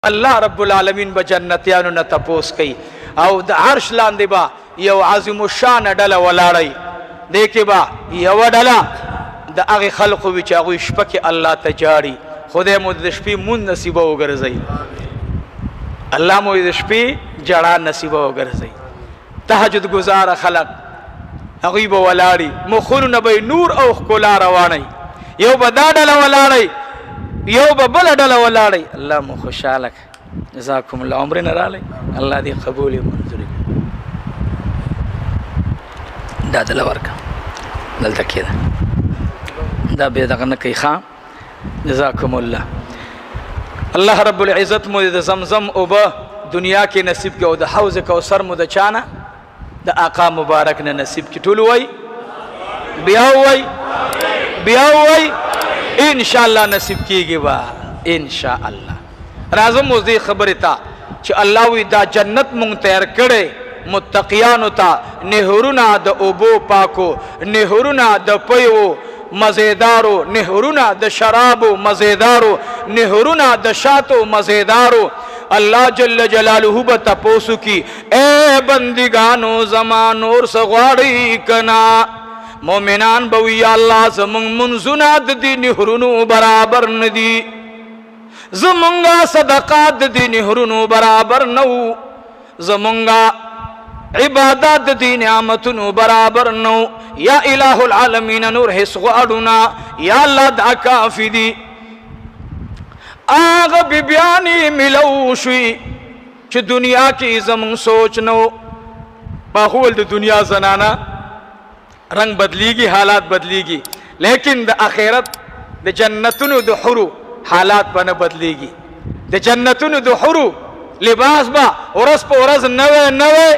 الله رب العالمین به جنتیانو نه تپوس کوي او د عرش لاندې به یو عظیم الشان ډله ولاړی دې کې به یوه ډله د هغې خلقو وي چې هغوی شپه کې الله ته جاړي خدای مو د شپې مونځ نصیبه وګرځوي الله مو د شپې جړا نصیبه وګرځوي تهجد گزاره خلق هغوی به ولاړي مخونو نه به نور او ښکلا روانئ یو به دا ډله ولاړئ یو به بله ډله ولاړئ الله مو خوشحاله کړه جزاکم الله عمرې نه رالی الله دې قبول یې منظور کړي دا دله ورکړه دلته کېده دا بې دغه نه کوي ښه جزاکم الله الله رب العزت مو د زمزم اوبه دنیا کې نصیب کړي او د حوض کوثر مو د چا نه د آقا مبارک نه نصیب کړي ټول وایي بیا وایي انشاءالله نصیب کېږي به انشاءالله راځم اوس دې خبرې ته چې الله وی دا جنت مونږ تیار کړی متقیانو ته نهرونه د اوبو پاکو نهرونه د پیو مزیدارو نهرونه د شرابو مزیدارو نهرونه د شاتو مزیدارو الله جل جلاله به تپوسو کی اے بندگانو زما نور څه غواړئ کنا مومنان به وی الله زمونږ منځونه د دې نهرونو برابر نه دي زمونږه صدقات د دې نهرونو برابر نه وو زمونږه عبادت د دې نعمتونو برابر نه وو یا الہ العالمین نور هیڅ غواړو نه یا الله دا کافي دي آغا بیبیانی ملو شوی چې دنیا کې زمون سوچ نو ماحول د دنیا زنانا رنگ بدلیږي حالات بدلیږي لیکن د آخرت د جنتونو د حورو حالات به نه بدلیږي د جنتونو د حورو لباس به ورځ په ورځ نوی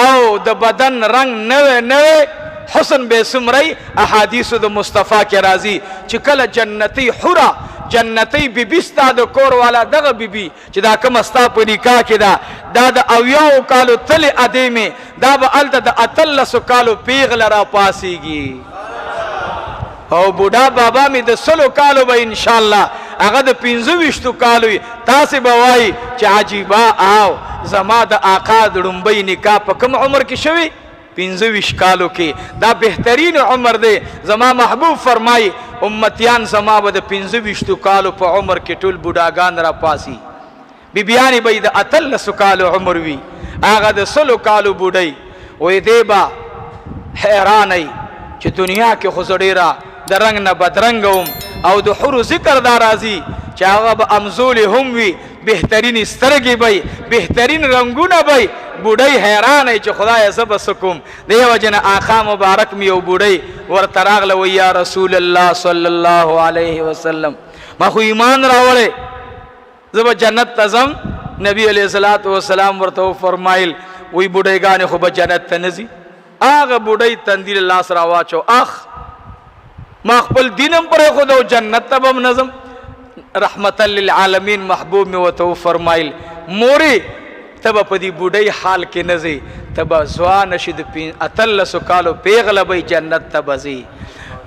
او د بدن رنگ نوی حسن به سمري احادیثو د مصطفی کې راځي چې کله جنتی حورا جنتی بیبی ستا د کور والا دغه بیبی چې دا کومه ستا په نکاح کې دا د اویاو کالو تلې ادیمې دا به هلته د اتلسو کالو پیغله را پاسېږي او بوډا بابا مې د 100 کالو به انشاءالله هغه د 25 کالو وي تاسې به وایي چې عجیبه او زما د آقا د ړومبۍ نکاح په کوم عمر کې شوی 25 کالو کې دا بهترین عمر دی زما محبوب فرمایي امتیان زما به د 25 کالو په عمر کې ټول بوډاګان را پاسي بیبیانې به د 13 کالو عمر وي هغه د 100 کالو بوډۍ وایي دی به حیرانئ چې دنیا کې خو زه ډېره د رنګ نه بدرنګه وم او د حورو ذکر دا راځي چې هغه به امزولې هم وي بهترین سترګې به بهترین رنګونه به بوډۍ حیرانه چې خدایه زه به څه کوم د یې وجې نه آقا مبارک مې یو بوډۍ ورته راغله وایي یا رسول الله صلی الله علیه وسلم ما خو ایمان راوړی زه به جنت ته ځم نبی علیه الصلاة والسلام ورته وفرمایل وایي بوډۍ ګانې خو به جنت ته نه ځي هغه بوډۍ تندي له لاس راواچو اخ ما خپل دین هم پرېښود او جنت ته به هم نه ځم رحمتا للعالمین محبوب مې ورته وفرمایل مورې ته به په دې بوډۍ حال کې نه ځې ته به ځوانه شي د 13 کالو پیغله به جنت ته به ځې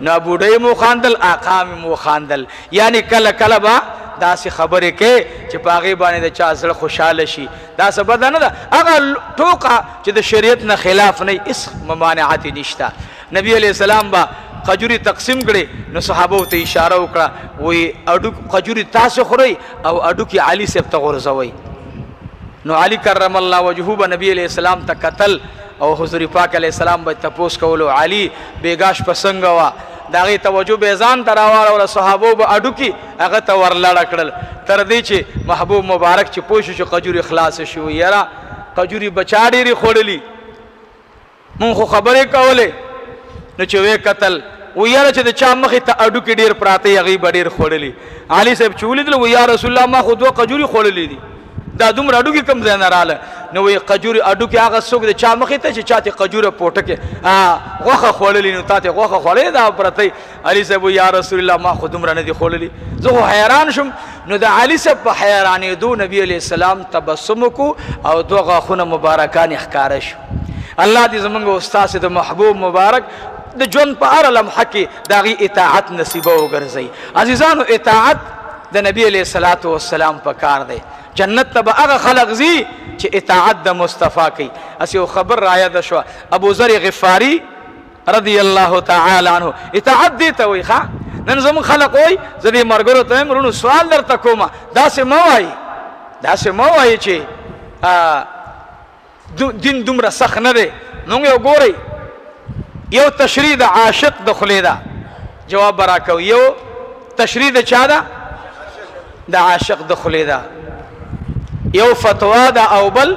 نو بوډۍ مو خاندل آقا مې مو خاندل یعنی کله کله به داسې خبرې کې چې په هغې باندې د چا زړه خوشحاله شي دا څه بده نه ده هغه ټوکه چې د شریعت نه خلاف نه هېڅ ممانعت نشته نبی علیه السلام به خجوري تقسیم کړي نو صحابو ته اشاره وکړه وایي خجوري تاسو خورئ او اډوکي علي صاحب ته غورځوئ نو علي کرم الله وجهه به نبی علیه السلام ته کتل او حضور پاک علیه السلام به تپوس کولو علي بیګاش په څنګه وه د هغې توجه به ځان ته راواړوله صحابو به اډوکي هغه ته ورلړه کړل تر دې چې محبوب مبارک چې پوه شو چې خجوري خلاصه شي وایي یاره خجوري بچا ډېرې خوړلي مونږ خو خبرې کولې نو چې وې کتل وایي یاره چې د چا مخې ته اډوکي ډېر پراته هغې به ډېر خوړلي علي صاحب چې ولیدل وایي یا رسول الله ما خو 2 خجوري خوړلې دي دا دومره اډوکي کوم ځای نه راله نو وایي خجوري اډوکي هغه څوک د چا مخې ته چې چا ته خجوره پوټه کې غوښه خوړلې نو تا ته غوښه خوړلې دا پرته علي صاحب وایي یا رسول الله ما خو دومره نه دي خوړلې زه خو حیران شم نو د علي صاحب په حیرانېدو نبي علیه السلام تبسم وکړو او 2 غاښونه مبارکان یې ښکاره شو الله دې زمونږ استاد د محبوب مبارک د ژوند په هره لمحه کې د هغې اطاعت نصیبه وګرځوي عزیزانو اطاعت د نبی علیہ الصلوۃ والسلام په کار دی. جنت ته به هغه خلق زی چې اطاعت د مصطفی کوي. اس یو خبر را یاد شو، ابو ذر غفاری رضی الله تعالی عنہ اطاعت دی ته وای ښا. نن زمون خلق وای زدي مرګرو ته مرونو سوال درته کومه، داسې مو وای چې دین دومره سخت نه دی. نو یو ګورئ، یو تشریح د عاشق د خلی ده، جواب برا کو. یو تشریح د چا ده؟ د عاشق د خلی ده. یو فتوا ده او بل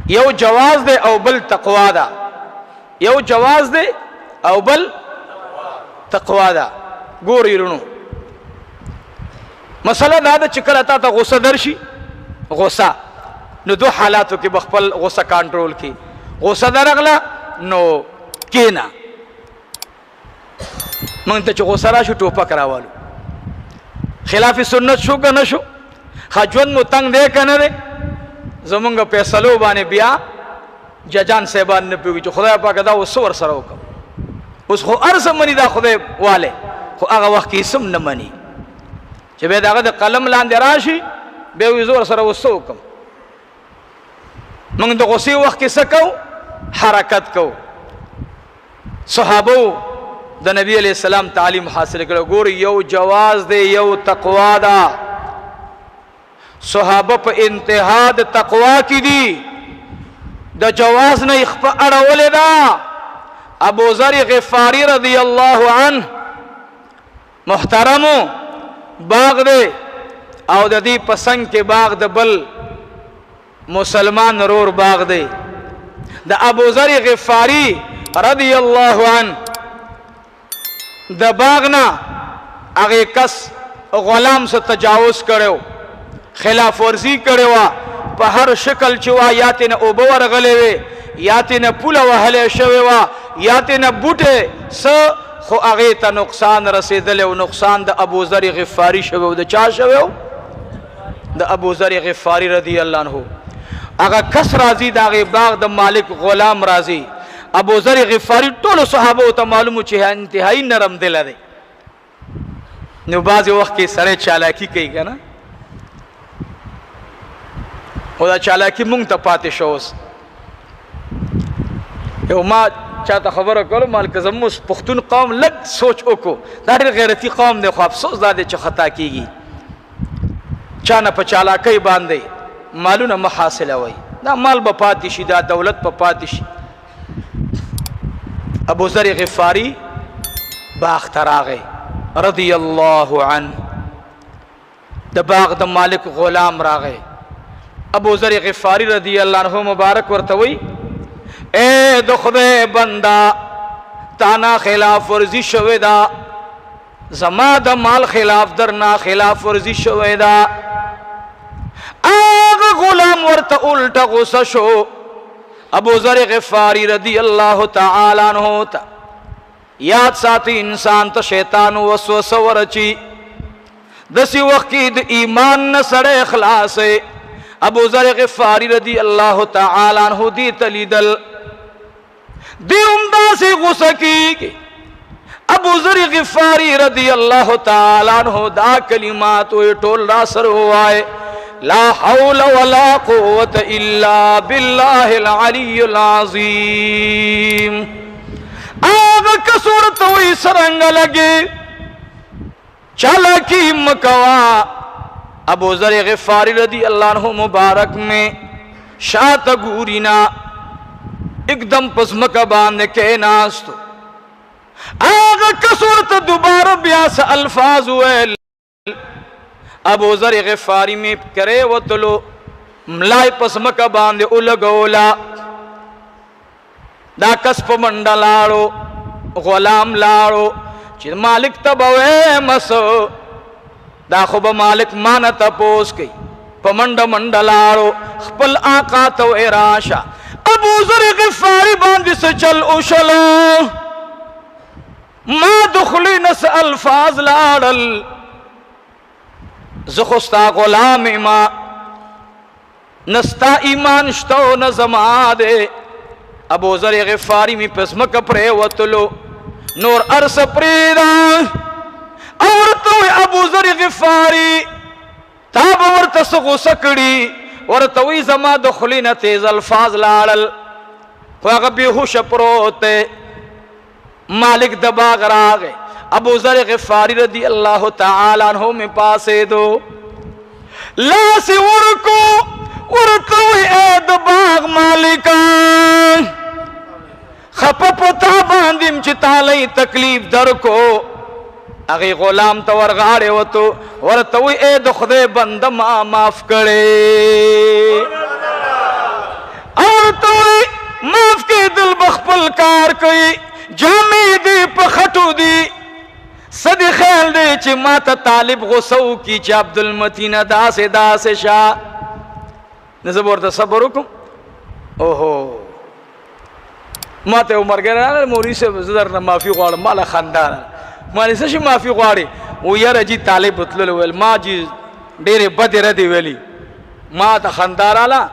یو جواز ده او بل تقوا ده. یو جواز ده او بل تقوا ده. ګورئ رونو، مسله دا ده چې کله تا ته غصه درشي، غصه نو دو حالاتو کې بخپل غصه کنټرول کی. غصه درغله نو کینا مونږ ته چې غصه راشو ټوپک راوالو، خلاف سنت شو که نه شو؟ خجون مو تنگ دی که نه دی؟ زمونږ فیصلو باندې بیا ججان صاحبان نه پوهېږي چې خدای پاکه دا اوس څه ورسره وکړم. اوس خو هر څه مني دا خدای والی، خو هغه وخت کې سم نه مني چې بیا د هغه د قلم لاندې راشي بیا وایي زه ورسره اوس څه وکړم. موږ د غصې وخت کې څه کوو؟ حرکت کوو. صحابو د نبی علیہ السلام تعلیم حاصل کړو. ګوري یو جواز دی یو تقوا ده. صحابه په انتها د تقوا کې دي، د جواز نه خپ اړولې ده. ابو ذر غفاری رضی الله عنه محترمو باغ دی او د دې پسنګ کې باغ د بل مسلمان رور باغ دی. د ابو ذر غفاری رضی الله عنه د باغ نه هغه کس غلام سره تجاوز کړو، خلاف ورزی کړو په هر شکل چې وا یا تنه اوبه ورغلې وي یا تنه پوله وهلې شوی وا یا تنه بوټه س خو هغه ته نقصان رسیدل او نقصان د ابو ذر غفاری شوی. د چا شوی؟ د ابو ذر غفاری رضی الله عنه. هغه کس راضی د هغه باغ د مالک غلام راضی. ابو ذر غفاری ټول صحابه ته معلومو چې انتهایی نرم دل دی. نو بعض وخت کې سره چالاکی کوي کنه، او دا چالاکی مونږ ته پاتې شوس. یو ما چاته خبره کولم مال که زموږ پښتون قوم لږ سوچ وکړو، دا ډېر غیرتي قوم دی، خو افسوس دا دی چې خطا کیږي. چا نه په چالاکی باندې مالونه مه حاصلوئ، دا مال به پاتې شي، دا دولت به پاتې شي. ابو ذر غفاری باغ ته راغی رضی الله عنه. د باغ د مالک غلام راغی. ابو ذر غفاری رضی الله عنه مبارک ورته وی اے د خدای بندا تانا خلاف ورزی شوی دا، زما د مال خلاف درنا خلاف ورزی شوی دا. آغا غلام ورته الٹا غصه شو. ابو ذر غفاری رضی اللہ تعالی عنہ تا یاد ساتي انسان ته شیطان وسوسه ورچی، دسی وخت کې د ایمان نه سره اخلاص. ابو ذر غفاری رضی اللہ تعالی عنہ دی تلیدل دی داسې غصه کیږي. ابو ذر غفاری رضی اللہ تعالی عنہ دا کلمات وی ټول را سره وای لا حول ولا قوة الا بالله العلی العظیم. آغا کسورت وی سرنگ لگے چالاکی مکوا. ابو ذر غفاری رضی اللہ عنہ مبارک میں شاعت گورینا ایک دم پزمک باندھ کے ناستو. آغا کسورت دوبارہ بیاس الفاظ ہوئے. ابو ذر غفاری میں کرے وطلو ملائی پزمک باندھ اولگولا. دا کس پا منڈا لارو غلام لارو چی مالک تبوے مسو. دا خوب مالک مانا تپوس کی پا منڈا لارو خپل آقا تو اراشا. ابو ذر غفاری باندی سے چل اوشلو ما دخلی نس الفاظ لارل زخستا غلام ما نستا ایمان شتو نزما دے. ابو ذر غفاری می پسمک پرے وطلو نور ارس پریدا. اور تو ابو ذر غفاری تاب ورته غوسه کړي ورته وی زما د خلینه تیز الفاظ لاړل خو هغه بېهوشه پروت دی مالک د باغ راغی ابو ذر غفاری رضی الله تعالی عنہ میں پاسے دو لاس ورکو ورته وی اے د باغ مالکان خپه پتا باندې چې تالی تکلیف درکو هغه غلام ته ورغاړې وته ورته وی اے د خدای بنده ما معاف کړي او ته معاف کېدل بخپل کار کوي جامې دې په خټو دي صدې خیال دی چې ما ته طالب غوسه وکړي چې عبدالمتین داسې شا نه زه به ورته صبر وکړم اوهو ما ته عمر ګر راغلی مولوي صاحب زه درنه معافي غواړم ماله خندا ما څه شي معافي غواړې و یاره جي طالب وتللی ویل ما جي ډېرې بدې ردې ویلي ما ته خندا راله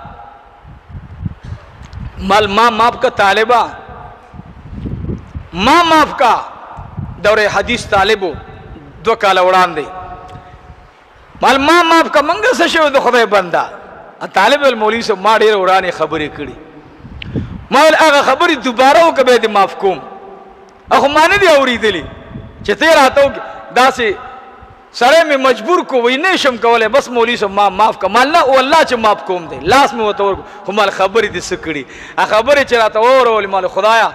مال ما معاف کا طالبا ما معاف کا دور حدیث طالبو 2 کاله وړاندې مال ما معاف کا منګه څه شو د خدای بنده طالب المولوي صاحب ما ډېرې وړاندې خبرې کړي ما ویل هغه خبرې دوباره وکړه بیا دې معاف کوم اخو ما نه دي اورېدلي چې ته راته داسې سړی مې مجبور کو وی نه شم کولی بس مولوي صاحب ما معاف که مال نه والله چې معاف کوم دی لاس مې ورته ورکړو خو مال خبرې دې څه کړي هغه خبرې چې راته واورولې مال خدایه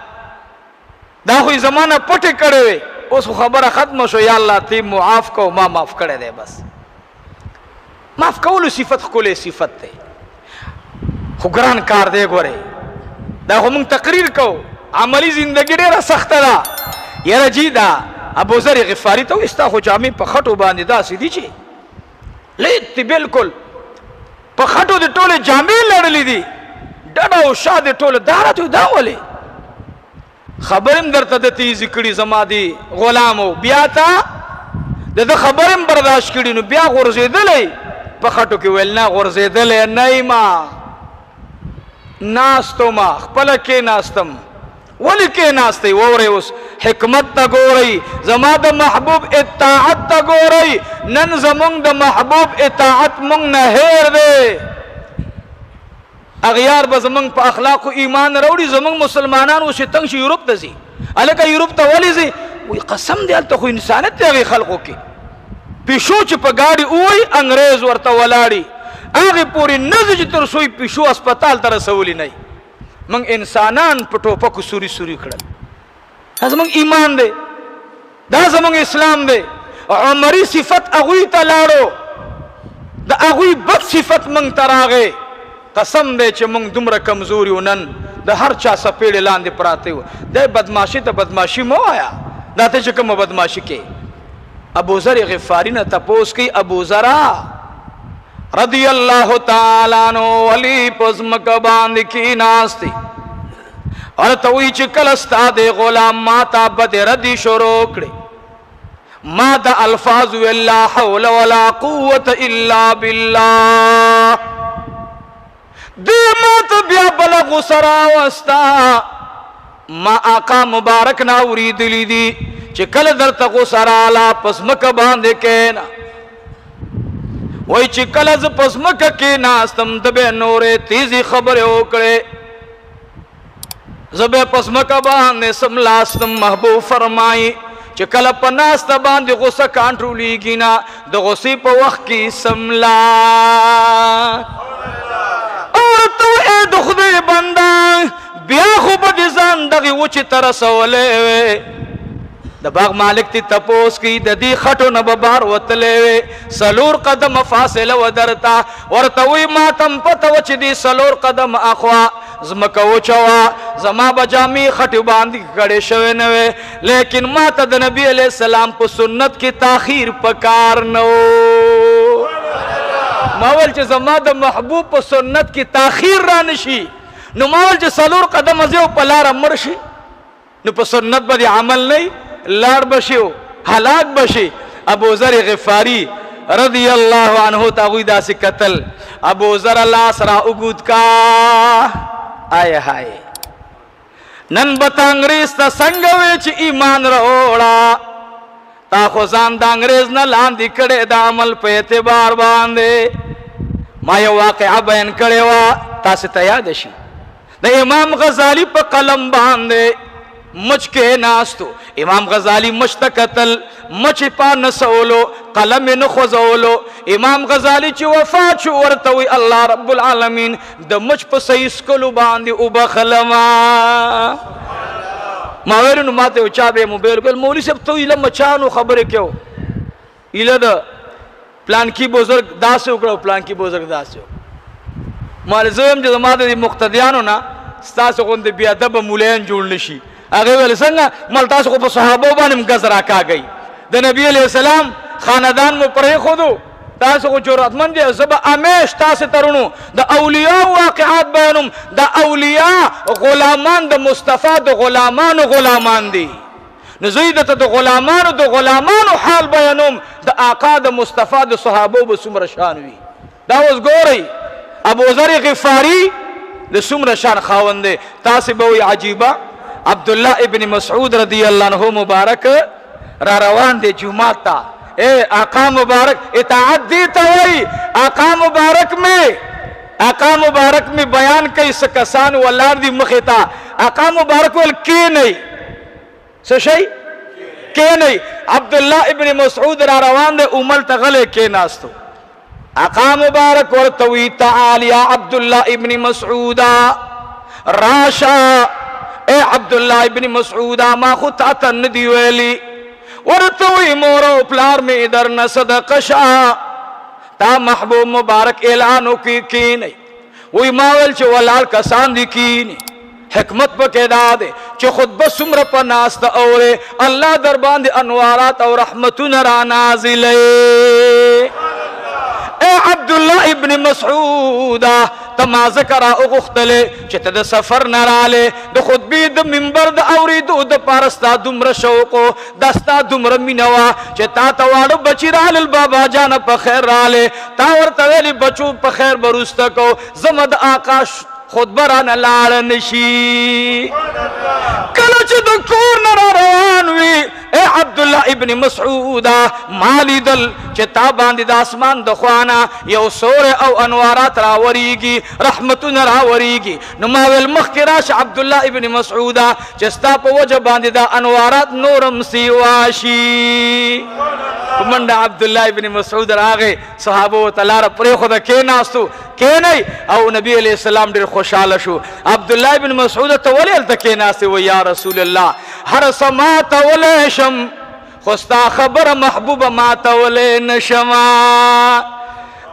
دا خو یې زمانه پټې کړې وې اوس خو خبره ختمه شو یا الله ته معاف کو ما معاف کړی دی بس معاف کولو صفت ښکلی صفت دی خو ګران کار دی ګورئ دا خو موږ تقریر کوو عملی زندگی ډېره سخته ده یاره جي دا ابو ذر غفاری ته ستا خو جامې په خټو باندې داسې دي چې لیت دي بلکل په خټو دې ټولې جامې لړلې دي ډډه او شا دې ټوله دا راته دا ولې خبرې م درته د تیزې کړي زما دي غلامو بیا ته د ده خبرې م برداشت کړي نو بیا غورځېدلی په خټو کې ویل نه غورځېدلی نه یما ناستو ما خپله کېناستم ولی کې ناسته ووري اوس حکمت تا ګوري زما د محبوب اطاعت تا ګوري نن زمونږ د محبوب اطاعت مونږ نه هیر دی اغیار به زمونږ په اخلاقو ایمان راوړي زمونږ مسلمانان اوس تنګ شي یورپ ته ځي هلکه یورپ ته ولې ځي وایي قسم دی هلته خو انسانیت دی هغې خلقو کې پیشو چې په ګاډي ووایي انګریز ورته ولاړي هغې پورې نه ځي چې تر څو پیشو اسپتال ته رسولي نه من انسانان په ټوپکو سوري کړل دا زمونږ ایمان دی دا زمونږ اسلام دی عمري صفت هغوی ته لاړو د هغوی بد صفت موږ ته راغی قسم دی چې موږ دومره کمزوري و نن د هر چا سپېړې لاندې پراته وو دی بدماشي ته بدماشي مه وایه دا ته چې کومه بدماشي کې ابو ذر غفاري نه تپوس کوي ابو ذره رضی اللہ تعالی عنہ ولی پزمک باندھ کی ناستی اور توی چکل استاد غلام ما تا بد ردی شروع کڑی ما دا الفاظ لا حول ولا قوت الا باللہ دی ما تا بیا بلغ سراوستا ما آقا مبارک ناوری دلی دی چکل در تغو سرالا پزمک باندھ کینا وای چې کله ز پسمکه کې ناستم د به نورې تیزی خبره وکړې زبه پسمکه باندې سملاستم محبوب فرمایي چې کله په ناسته باندې غوسه کنټرولېږي نه د غوسې په وخت کې سملا او ته اې د خدای بنده بیا خو به دې ځان دغې وچې ته رسولی د باغ مالک تی تپوس کی د دې خټو نه به بار وتلی وې څلور قدم فاصله و درته ورته وی ما تم پته وه چې دې څلور قدم اخوا ځمکه وچوه زما به جامې خټې باندې کړې شوې نه وې لیکن ما ته د نبي علیه السلام په سنت کې تاخیر پکار نه و ما ویل چې زما د محبوب په سنت کې تاخیر را نشي نو ما ویل چې څلور قدم زه په لاره مړ شي نو په سنت باندې عمل نه لار بشو ہلاک بشی ابو ذر غفاری رضی اللہ عنہ تاغوی دا سی قتل ابو ذر اللہ سرا اگود کا آئے ہائے نن بتا انگریز تا سنگوے چی ایمان روڑا تا خو ځان د انګریز نه لاندې کړې د عمل په اعتبار باندې. ما یو واقعه بیان کړې وه، تاسو ته یاد شي. د امام غزالی په قلم باندې مچ کې ناستو. امام غزالی مچ ته کتل، مچ پا نسولو، قلم نه خوځولو. امام غزالی چې وفات شو ورته وی الله رب العالمین د مچ په صحیح سکلو باندې وبخلما. ما ویل نو ماته چا به موبایل کول مولوی صاحب ته ایله مچانو خبره کېو، ایله د پلان کی بزرگ داسې وکړو، پلان کی بزرگ داسې مال زم چې زما د مقتدیانو نه ستاسو غوندې بیا ادب مولایان جوړ نشي. هغه ول څنګه مل تاسو خو په صحابه باندې غز راکاږي، د نبی علیہ السلام خاندان مو پرې خودو، تاسو خو جرأتمند دي. زب امیش تاسو ترونو د اولیاء واقعات بیانوم. د اولیاء غلامان د مصطفی د غلامانو غلامان دي. نو زید ته د غلامانو حال بیانوم. د آقا د مصطفی د صحابه به څومره شان وي. دا اوس ګورئ ابو ذر غفاری د څومره شان خاوند دی. تاسو به وی عجیبه. عبداللہ ابن مسعود رضی اللہ عنہ مبارک را روان دے جمعہ تا. اے آقا مبارک اطاعت دیتا ہوئی. آقا مبارک میں بیان کئی سکسان واللار دی مخیتا. آقا مبارک وال کی نہیں سشئی کی نہیں. عبداللہ ابن مسعود را روان دے امال تغلے کی ناستو. آقا مبارک ورتوی تعال یا عبداللہ ابن مسعودا راشا. اے عبداللہ ابن مسعودا ما خود تا ندی ویلی ورتوی مورو پلار میں در نصدق شا. تا محبوب مبارک اعلانو کی نہیں وی ماول چه ولال کسان دی کی نہیں. حکمت پا کہدا دے چه خود بسمر پا ناست اورے اللہ در باند انوارات اور رحمتون را نازلے. اے عبداللہ ابن مسعودا تما ذکر اغختلے چه دا سفر نرالے دا خود بید منبر دا اوریدو دا پارستا دمر شوقو دستا دمر منوا چه تا توارو بچی رال البابا جانا پا خیر رالے تا ورطویلی بچو پا خیر بروستکو زمد آقاش خود بران لار نشی. کلچ دکور نرا روانوی اے عبداللہ ابن مسعودا مالی دل چه تا باندی دا اسمان دخوانا یو سور او انوارات راوریگی رحمتون راوریگی. نماویل مخکراش عبداللہ ابن مسعودا چستا پا وجہ باندی دا انوارات نورم سیواشی. منڈا عبداللہ ابن مسعود راغے صحابہ و تلار پری خدا کے ناستو کے نہیں او نبی علیہ السلام دیر خوشحال شو. عبداللہ ابن مسعود تولی علتا کے ناستے و یا رسول اللہ ہر سما تولی شم خستا خبر محبوب ما تولی نشما.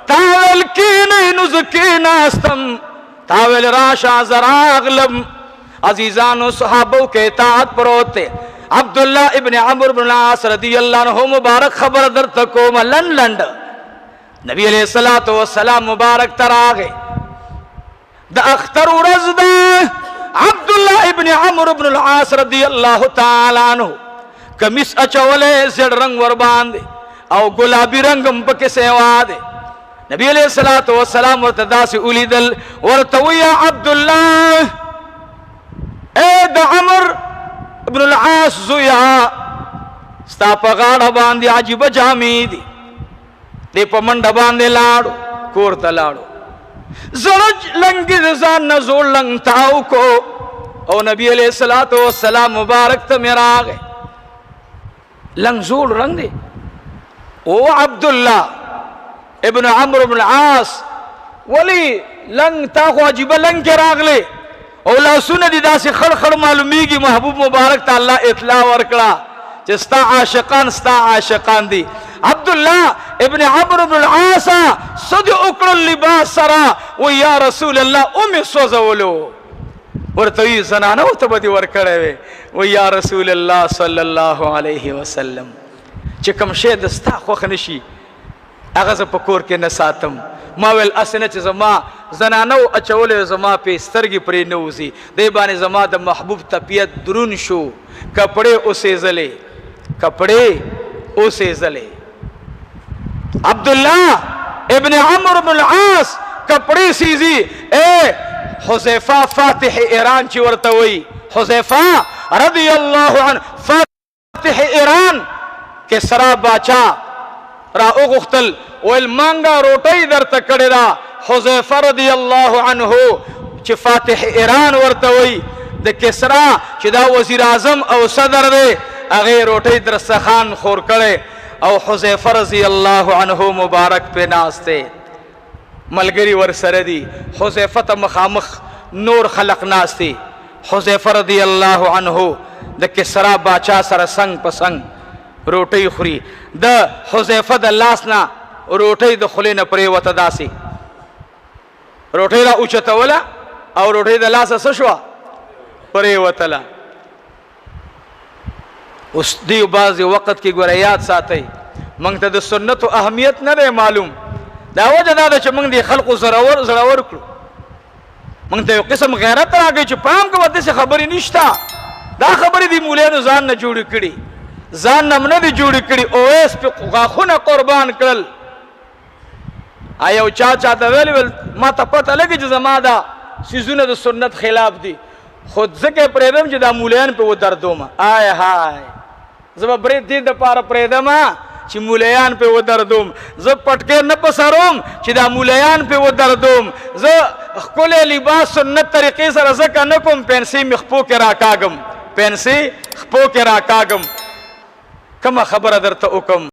تاول کی نہیں نز کی ناستم تاول راشا زراغلم. عزیزانو صحابوں کے اطاعت پروتے. عبداللہ ابن عمر بن العاص رضی اللہ عنہ مبارک خبر در تکوم لنڈ نبی علیہ السلام مبارک تراغے دا اختر رزد عبداللہ ابن عمر بن العاص رضی اللہ تعالی عنہ کمیس اچولے زڑ رنگ ورباندے او گلابی رنگم پک سیوادے. نبی علیہ السلام ورتدا سے اولی دل ورتویا عبداللہ اے دا عمر ابن العاص زویا ستا پا غاڑا باندی عجیب جامی دی دے پا منڈا باندی لاڑو کورتا لاڑو زرج لنگی زان نزول لنگ تاو کو او نبی علیہ السلام مبارک تا میرا آگے لنگ زول رنگ دے. او عبداللہ ابن عمر ابن العاص ولی لنگ تاو عجیب لنگ کے راگ لے اولا سنہ دی دا سی خڑ معلومیگی محبوب مبارک تا اللہ اطلاع ورکڑا چه ستا عاشقان دی. عبداللہ ابن عمر بن العاص صد اکڑ اللباس سرا و یا رسول اللہ امی سوزولو ورطوی زنانو تبدی ورکڑے وے و یا رسول اللہ صلی اللہ علیہ وسلم چکم شید ستا خوخنشی اغز پکور کے نساتم ماویل اسنه چې زما زنانو اچولې زما په سترګې پرې نوزي دی باندې زما د محبوب طبیعت درون شو کپڑے اوسې زلې. عبداللہ ابن عمر بن العاص کپڑے سیزی. اے حذیفہ فاتح ایران چی ورتوئی حذیفہ رضی اللہ عنہ فاتح ایران کسرا باچا را اوغختل ویل مانگا روټۍ درته کړې ده. حذیفه رضی الله عنه چې فاتح ایران ورته وی د کسرا چې دا وزیر اعظم او صدر دی هغې روټۍ درستخان خور کړی او حذیفه رضی الله عنه مبارک پې ناست دی. ملګري ورسره دي. حذیفه ته مخامخ نور خلق ناست دي. حذیفه رضی الله عنه د کسرا باچا سره څنګ په څنګ روټۍ خوري. د حذیفه د لاس نه روټۍ د خولې نه پرېوته داسې روټۍ را اوچتوله او روټۍ د لاسه څه شوه پرېوتله. اوس دی بعضې وخت کې ګوره یاد ساتئ موږ ته د سنتو اهمیت نه دی معلوم. دا وجه دا ده چې موږ د خلقو زړور کړو. موږ ته یو قسم غیرت راغی چې پام کوه داسې خبرې نشته. دا خبرې د مولانو ځان نه جوړې کړي ځان نه نه دي جوړې کړي. اویس پې غاښونه قربان کړل. یو چا ته ویل ما ته پته لګي چې زما دا څیزونه د سنت خلاف دي خو ځکه یې پرېږدم چې دا مولیان پې ودردومه. آی های زه به برید دې دپاره پرېږدم چې مولیان پې ودردوم. زه پټکې نه په سروم چې دا مولیان پې ودردوم. زه ښکلی لباس سنت طریقې سره ځکه نه کوم پینسۍ مې خپو کې راکاږم پینسۍ خپو کې راکاږم. کومه خبره درته وکړم